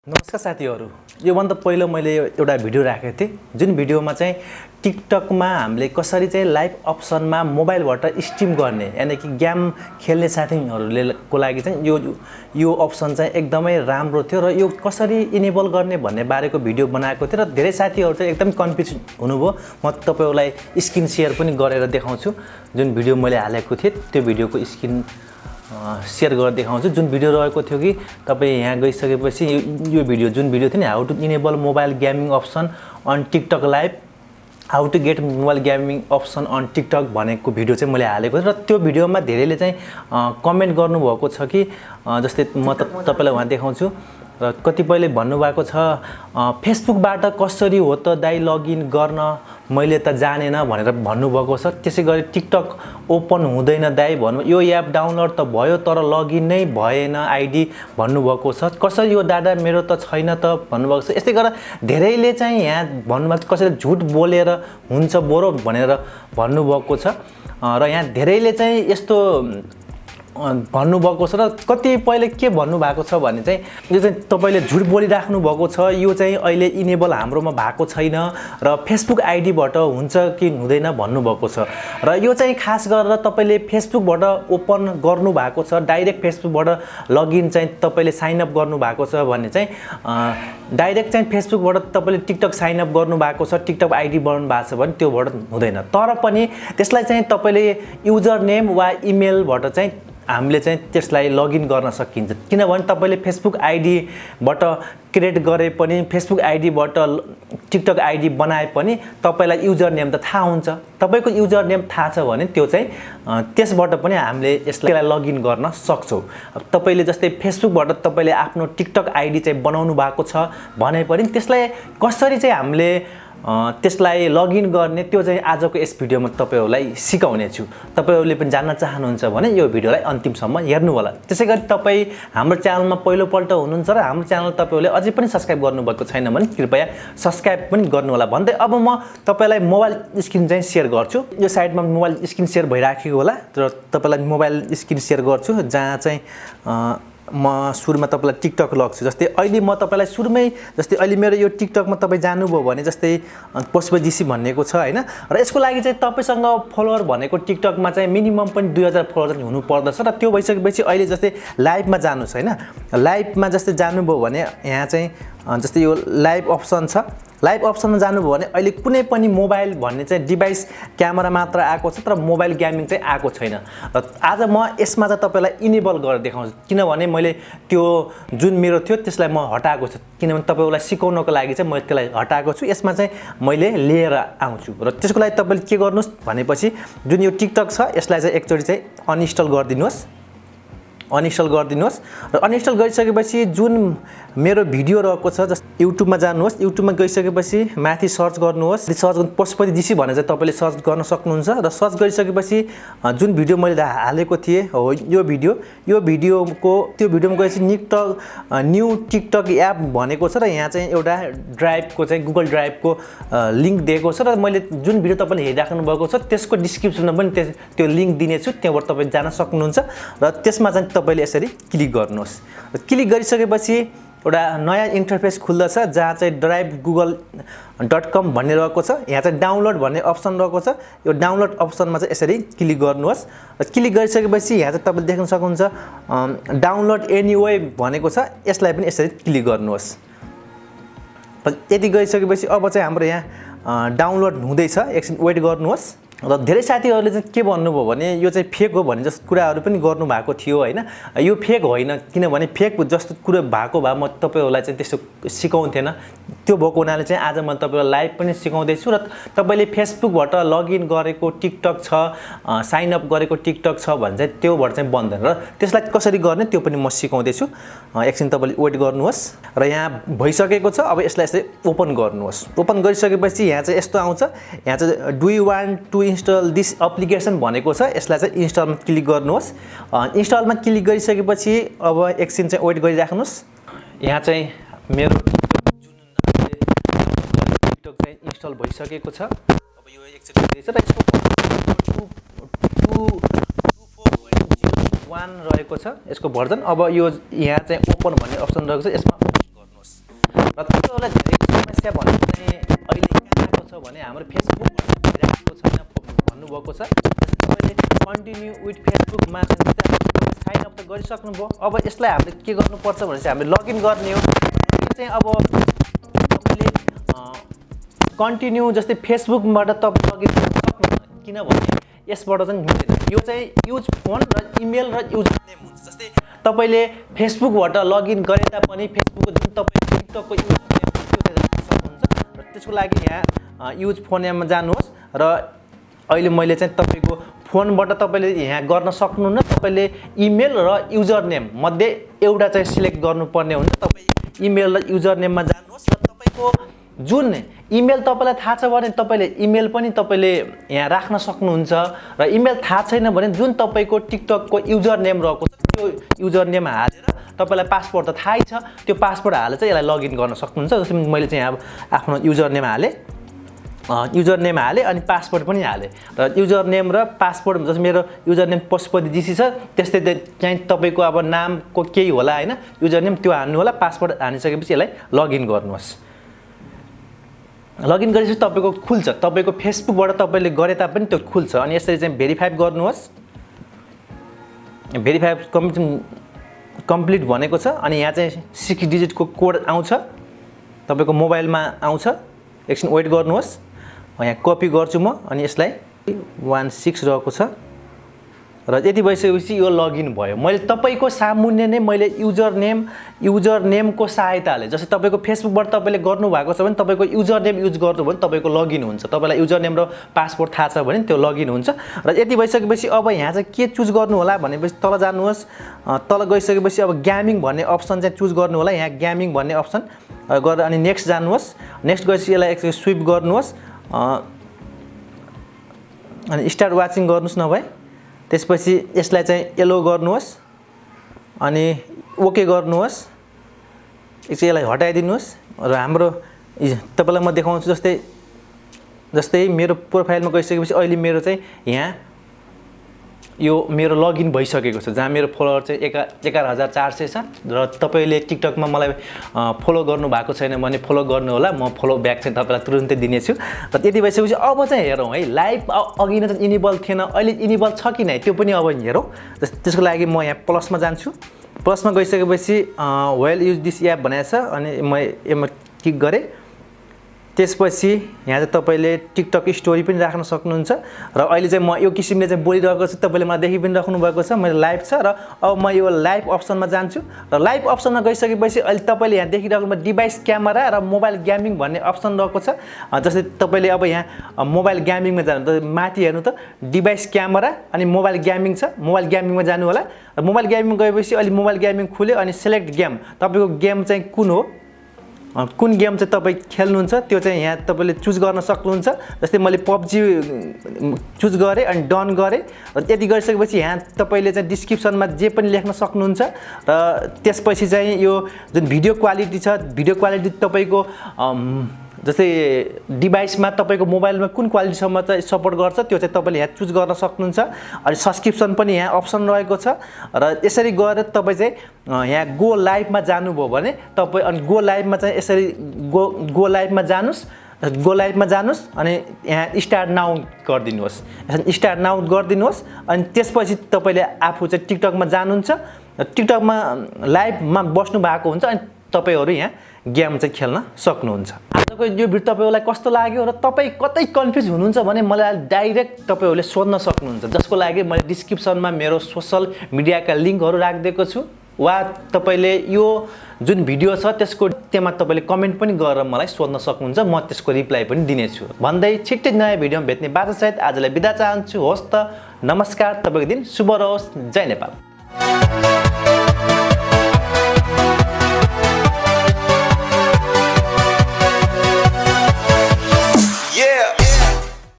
नमस्कार साथीहरु, यो भन्दा पहिलो मैले एउटा भिडियो राखेको थिएँ जुन भिडियोमा चाहिँ टिकटकमा हामीले कसरी चाहिँ लाइभ अप्सनमा मोबाइलबाट स्ट्रिम गर्ने यानी कि गेम खेल्ने साथीहरुले को लागि चाहिँ यो अप्सन चाहिँ एकदमै राम्रो थियो र यो कसरी इनेबल गर्ने भन्ने बारेको भिडियो बनाएको थिएँ र धेरै साथीहरु चाहिँ एकदम कन्फ्युज हुनुभयो। म तपाईहरुलाई स्क्रिन शेयर पनि गरेर देखाउँछु। जुन भिडियो मैले हालेको थिएँ त्यो भिडियोको स्क्रिन शेयर गरेर देखाउँछु। जुन भिडियो रहेको थियो कि तपाई यहाँ गइसकेपछि यो भिडियो जुन भिडियो थियो नि how to enable mobile gaming option on TikTok live, how to get mobile gaming option on TikTok भनेको भिडियो चाहिँ मैले हालेको थिएँ र त्यो भिडियोमा धेरैले चाहिँ कमेन्ट गर्नुभएको छ कि जस्तै म तपाईलाई वहाँ देखाउँछु र कतिपयले भन्नुभएको छ फेसबुकबाट कसरी हो त दाइ लगइन गर्न मैले त जानेन भनेर भन्नुभएको छ। त्यसैगरी टिकटक ओपन हुँदैन दाइ भन्नु, यो एप डाउनलोड त भयो तर लगइन नै भएन आइडी भन्नुभएको छ। कसरी यो डाटा मेरो त छैन त भन्नुभएको छ। यस्तै गरेर धेरैले चाहिँ यहाँ भन्नुभएको कसरी झुट बोलेर हुन्छ बोरो भनेर भन्नुभएको छ र यहाँ धेरैले चाहिँ यस्तो भन्नुभएको छ र कतिपयले के भन्नुभएको छ भने चाहिँ यो चाहिँ तपाईले झुट बोलिराख्नु भएको छ, यो चाहिँ अहिले इनेबल हाम्रोमा भएको छैन र फेसबुक आइडीबाट हुन्छ कि हुँदैन भन्नुभएको छ। र यो चाहिँ खास गरेर तपाईले फेसबुकबाट ओपन गर्नु भएको छ, डाइरेक्ट फेसबुकबाट लगइन चाहिँ तपाईले साइन अप गर्नु भएको छ भने चाहिँ डाइरेक्ट चाहिँ फेसबुकबाट तपाईले टिकटक साइन अप गर्नु भएको छ, टिकटक आइडी बनाउनु भएको छ भने त्योबाट हुँदैन। तर पनि त्यसलाई चाहिँ तपाईले युजर नेम वा इमेलबाट चाहिँ हामीले चाहिँ त्यसलाई लगइन गर्न सकिन्छ। किनभने तपाईले फेसबुक आइडीबाट क्रिएट गरे पनि, फेसबुक आइडीबाट टिकटक आइडी बनाए पनि तपाईलाई युजर नेम त थाहा हुन्छ। तपाईको युजर नेम थाहा छ भने त्यो चाहिँ त्यसबाट पनि हामीले यसलाई लगइन गर्न सक्छौं। तपाईले जस्तै फेसबुकबाट तपाईले आफ्नो टिकटक आइडी चाहिँ बनाउनु भएको छ भने पनि त्यसलाई कसरी चाहिँ हामीले त्यसलाई लगइन गर्ने त्यो चाहिँ आजको यस भिडियोमा तपाईहरुलाई सिकाउने छु। तपाईहरुले पनि जान्न चाहनुहुन्छ भने यो भिडियोलाई अन्तिमसम्म हेर्नु होला। त्यसैगरी तपाई हाम्रो च्यानलमा पहिलो पल्ट हुनुहुन्छ र हाम्रो च्यानल तपाईहरुले अझै पनि सब्स्क्राइब गर्नुभएको छैन भने कृपया सब्स्क्राइब पनि गर्नु होला भन्दै अब म तपाईलाई मोबाइल स्क्रिन चाहिँ शेयर गर्छु। यो साइडमा मोबाइल स्क्रिन शेयर भइराखेको होला र तपाईलाई मोबाइल स्क्रिन शेयर गर्छु जहाँ चाहिँ म सुरुमा तपाईलाई टिकटक लग्छु। जस्तै अहिले म तपाईलाई सुरुमै जस्तै अहिले मेरो यो टिकटकमा तपाई जानुभयो भने जस्तै पशुपति भन्नेको छ हैन र यसको लागि चाहिँ तपाईसँग फलोअर भनेको टिकटकमा चाहिँ मिनिमम पनि 2000 फलोअर हुनु पर्दछ र त्यो भइसकेपछि अहिले जस्तै लाइभमा जानुस् हैन। लाइभमा जस्तै जानुभयो भने यहाँ चाहिँ जस्तै यो लाइभ अप्सन छ। लाइभ अप्सनमा जानुभयो भने अहिले कुनै पनि मोबाइल भन्ने चाहिँ डिभाइस क्यामेरा मात्र आएको छ तर मोबाइल गेमिङ चाहिँ आएको छैन। र आज म यसमा चाहिँ तपाईलाई इनेबल गरेर देखाउँछु किनभने मैले त्यो जुन मेरो थियो त्यसलाई म हटाएको छु। किनभने तपाईलाई सिकाउनको लागि चाहिँ मैले त्यसलाई हटाएको छु। यसमा चाहिँ मैले लिएर आउँछु र त्यसको लागि तपाईले के गर्नुस् भनेपछि जुन यो टिकटक छ यसलाई चाहिँ एकचोटी चाहिँ अनइन्स्टल गरिदिनुस्। अनइन्स्टल गरिदिनुस् र अनइन्स्टल गरिसकेपछि जुन मेरो भिडियो रहेको छ जस्तै युट्युबमा जानुहोस्। युट्युबमा गइसकेपछि माथि सर्च गर्नुहोस्। सर्च पशुपति भने चाहिँ तपाईले सर्च गर्न सक्नुहुन्छ र सर्च गरिसकेपछि जुन भिडियो मैले हालेको थिएँ हो यो भिडियोको त्यो भिडियोमा गएपछि न्यू टिकटक एप भनेको छ र यहाँ चाहिँ एउटा ड्राइभको चाहिँ गुगल ड्राइभको लिंक दिएको छ र मैले जुन भिडियो तपाईले हेरिराख्नु भएको छ त्यसको डिस्क्रिप्सनमा पनि त्यो लिंक दिनेछु। त्यहाँबाट तपाईले जान सक्नुहुन्छ र त्यसमा चाहिँ तपाईले यसरी क्लिक गर्नुहोस्। क्लिक गरिसकेपछि एउटा नयाँ इन्टरफेस खुल्दछ जहाँ चाहिँ drive.google.com भन्ने रहेको छ। यहाँ चाहिँ डाउनलोड भन्ने अप्सन रहेको छ। यो डाउनलोड अप्सनमा चाहिँ यसरी क्लिक गर्नुहोस्। क्लिक गरिसकेपछि यहाँ चाहिँ तपाईले देख्न सक्नुहुन्छ डाउनलोड एनीवे भनेको छ। यसलाई पनि यसरी क्लिक गर्नुहोस्। यति गरिसकेपछि अब चाहिँ हाम्रो यहाँ डाउनलोड हुँदैछ, एकछिन वेट गर्नुहोस्। र धेरै साथीहरुले चाहिँ के भन्नुभयो भने यो चाहिँ फेक हो भन्ने जस्तो कुराहरु पनि गर्नु भएको थियो हैन। यो फेक होइन, किनभने फेक जस्तो कुरा भएको भए म तपाईहरुलाई चाहिँ त्यस्तो सिकाउँथेन। त्यो भएको हुनाले चाहिँ आज म तपाईहरुलाई लाइभ पनि सिकाउँदै छु र तपाईले फेसबुकबाट लगइन गरेको टिकटक छ, साइन अप गरेको टिकटक छ भने चाहिँ त्योबाट चाहिँ बन्दैन र त्यसलाई कसरी गर्ने त्यो पनि म सिकाउँदै छु। एकछिन तपाईले वेट गर्नुहोस् र यहाँ भइसकेको छ। अब यसलाई यसरी ओपन गर्नुहोस्। ओपन गरिसकेपछि यहाँ चाहिँ यस्तो आउँछ। यहाँ चाहिँ do you want to install this application भनेको छ। यसलाई चाहिँ इन्स्टलमा क्लिक गर्नुहोस्। इन्स्टलमा क्लिक गरिसकेपछि अब एकछिन चाहिँ वेट गरिराख्नुस्। यहाँ चाहिँ मेरो टिकटक चाहिँ इन्स्टल भइसकेको छ। अब यो एकचोटी हुँदैछ र यसको 2.4.01 रहेको छ यसको भर्जन। अब यो यहाँ चाहिँ ओपन भन्ने अप्सन रहेको छ, यसमा ओपन गर्नुहोस्। र तपाईँहरूलाई धेरै समस्या भनेको चाहिँ अहिले कहाँ आएको छ भने हाम्रो फेसबुकबाट भइरहेको छैन भन्नुभएको छ। तपाईँले कन्टिन्यू विथ फेसबुकमा तपाईँ साइन अप त गरिसक्नुभयो। अब यसलाई हामीले के गर्नुपर्छ भने चाहिँ हामीले लगइन गर्ने हो। चाहिँ अब तपाईँले कन्टिन्यू जस्तै फेसबुकबाट तपाईँ लगइन गर्न सक्नुहुन्न, किनभने यसबाट चाहिँ हुँदैन। यो चाहिँ युज फोन र इमेल र युजर नेम हुन्छ। जस्तै तपाईँले फेसबुकबाट लगइन गरे तापनि फेसबुकको जुन तपाईँको टिकटकको युजर नेम त्यो चाहिँ राख्न सक्नुहुन्छ। र त्यसको लागि यहाँ युज फोन नेममा जानुहोस् र अहिले मैले चाहिँ तपाईँको फोनबाट तपाईँले यहाँ गर्न सक्नुहुन्न। तपाईँले इमेल र युजर नेम मध्ये एउटा चाहिँ सिलेक्ट गर्नुपर्ने हुन्छ। तपाईँ इमेल र युजर नेममा जानुहोस् र तपाईँको जुन इमेल तपाईँलाई थाहा छ भने तपाईँले इमेल पनि तपाईँले यहाँ राख्न सक्नुहुन्छ। र इमेल थाहा छैन भने जुन तपाईँको टिकटकको युजर नेम रहेको छ त्यो युजर नेम हालेर तपाईँलाई पासवर्ड त थाहै छ, त्यो पासवर्ड हालेर चाहिँ यसलाई लगइन गर्न सक्नुहुन्छ। जस्तै मैले चाहिँ अब आफ्नो युजर नेम हालेँ अनि पासवर्ड पनि हालेँ। र युजर नेम र पासवर्ड जस्तै मेरो युजर नेम पशुपति जीसी छ, त्यस्तै चाहिँ तपाईँको अब नामको केही होला होइन, युजर नेम त्यो हाल्नु होला। पासवर्ड हालिसकेपछि यसलाई लगइन गर्नुहोस्। लगइन गरेपछि तपाईँको खुल्छ। तपाईँको फेसबुकबाट तपाईँले गरे तापनि त्यो खुल्छ। अनि यसरी चाहिँ भेरिफाई गर्नुहोस्। भेरिफाई कम्प्लिट भनेको छ। अनि यहाँ चाहिँ 6 डिजिटको कोड आउँछ, तपाईँको मोबाइलमा आउँछ। एकछिन वेट गर्नुहोस्, यहाँ कपी गर्छु म। अनि यसलाई 16 रहेको छ र यति भइसकेपछि यो लगइन भयो। मैले तपाईँको सामुन्ने नै मैले युजर नेमको सहायताले, जस्तै तपाईँको फेसबुकबाट तपाईँले गर्नुभएको छ भने तपाईँको युजर नेम युज गर्नु भने तपाईँको लगइन हुन्छ। तपाईँलाई युजर नेम र पासवर्ड थाहा छ भने त्यो लगइन हुन्छ। र यति भइसकेपछि अब यहाँ चाहिँ के चुज गर्नु होला भनेपछि तल जानुहोस्। तल गइसकेपछि अब गेमिङ भन्ने अप्सन चाहिँ चुज गर्नु होला। यहाँ गेमिङ भन्ने अप्सन गरेर अनि नेक्स्ट जानुहोस्। नेक्स्ट गएपछि यसलाई एकचोटि स्विप गर्नुहोस् अनि स्टार्ट वाचिङ गर्नुहोस् नभए। त्यसपछि यसलाई चाहिँ एलो गर्नुहोस् अनि ओके गर्नुहोस्। एकचोटि यसलाई हटाइदिनुहोस् र हाम्रो तपाईँलाई म देखाउँछु। जस्तै मेरो प्रोफाइलमा गइसकेपछि अहिले मेरो चाहिँ यहाँ यो मेरो लगइन भइसकेको छ, जहाँ मेरो फलोवर चाहिँ 11,400 छ। र तपाईँले टिकटकमा मलाई फलो गर्नुभएको छैन भने फलो गर्नु होला। म फलो ब्याक चाहिँ तपाईँलाई तुरुन्तै दिनेछु। र त्यति भइसकेपछि अब चाहिँ हेरौँ है, लाइभ अघि नै चाहिँ इनेबल थिएन, अहिले इनेबल छ कि नै त्यो पनि अब हेरौँ। त्यसको लागि म यहाँ प्लसमा जान्छु। प्लसमा गइसकेपछि वेल युज दिस एप भनेको छ अनि म यसमा क्लिक गरेँ। त्यसपछि यहाँ चाहिँ तपाईँले टिकटक स्टोरी पनि राख्न सक्नुहुन्छ। र अहिले चाहिँ म यो किसिमले चाहिँ बोलिरहेको छु, तपाईँले मलाई देखि पनि राख्नु भएको छ, मैले लाइभ छ। र अब म यो लाइभ अप्सनमा जान्छु। र लाइभ अप्सनमा गइसकेपछि अहिले तपाईँले यहाँ देखिरहेको डिभाइस क्यामेरा र मोबाइल गेमिङ भन्ने अप्सन रहेको छ। जस्तै तपाईँले अब यहाँ मोबाइल गेमिङमा जानु त माथि हेर्नु त डिभाइस क्यामेरा अनि मोबाइल गेमिङ छ। मोबाइल गेमिङमा जानु होला। र मोबाइल गेमिङ गएपछि अहिले मोबाइल गेमिङ खुल्यो अनि सेलेक्ट गेम, तपाईँको गेम चाहिँ कुन हो, कुन गेम चाहिँ तपाईँ खेल्नुहुन्छ त्यो चाहिँ यहाँ तपाईँले चुज गर्न सक्नुहुन्छ। जस्तै मैले पबजी चुज गरेँ अनि डन गरेँ। र यति गरिसकेपछि यहाँ तपाईँले चाहिँ डिस्क्रिप्सनमा जे पनि लेख्न सक्नुहुन्छ। र त्यसपछि चाहिँ यो जुन भिडियो क्वालिटी छ, भिडियो क्वालिटी तपाईँको जस्तै डिभाइसमा तपाईँको मोबाइलमा कुन क्वालिटीसम्म चाहिँ सपोर्ट गर्छ त्यो चाहिँ तपाईँले यहाँ चुज गर्न सक्नुहुन्छ। अनि सब्सक्रिप्सन पनि यहाँ अप्सन रहेको छ। र यसरी गरेर तपाईँ चाहिँ यहाँ गो लाइभमा जानुभयो भने तपाईँ अनि गो लाइभमा चाहिँ यसरी गो लाइभमा जानुहोस् अनि यहाँ स्टार्ट नाउ गरिदिनुहोस्। स्टार्ट नाउ गरिदिनुहोस् अनि त्यसपछि तपाईँले आफू चाहिँ टिकटकमा जानुहुन्छ। टिकटकमा लाइभमा बस्नु भएको हुन्छ अनि तपाईँहरू यहाँ गेम चाहिँ खेल्न सक्नुहुन्छ। आजको यो भिडियो तपाईँहरूलाई कस्तो लाग्यो र तपाईँ कतै कन्फ्युज हुनुहुन्छ भने मलाई डाइरेक्ट तपाईँहरूले सोध्न सक्नुहुन्छ, जसको लागि मैले डिस्क्रिप्सनमा मेरो सोसल मिडियाका लिङ्कहरू राखिदिएको छु। वा तपाईँले यो जुन भिडियो छ त्यसको त्यहाँ तपाईँले कमेन्ट पनि गरेर मलाई सोध्न सक्नुहुन्छ, म त्यसको रिप्लाई पनि दिनेछु। भन्दै छिट्टै नयाँ भिडियोमा भेट्ने बाचासहित आजलाई बिदा चाहन्छु। होस् त, नमस्कार, तपाईँको दिन शुभ रहोस्। जय नेपाल।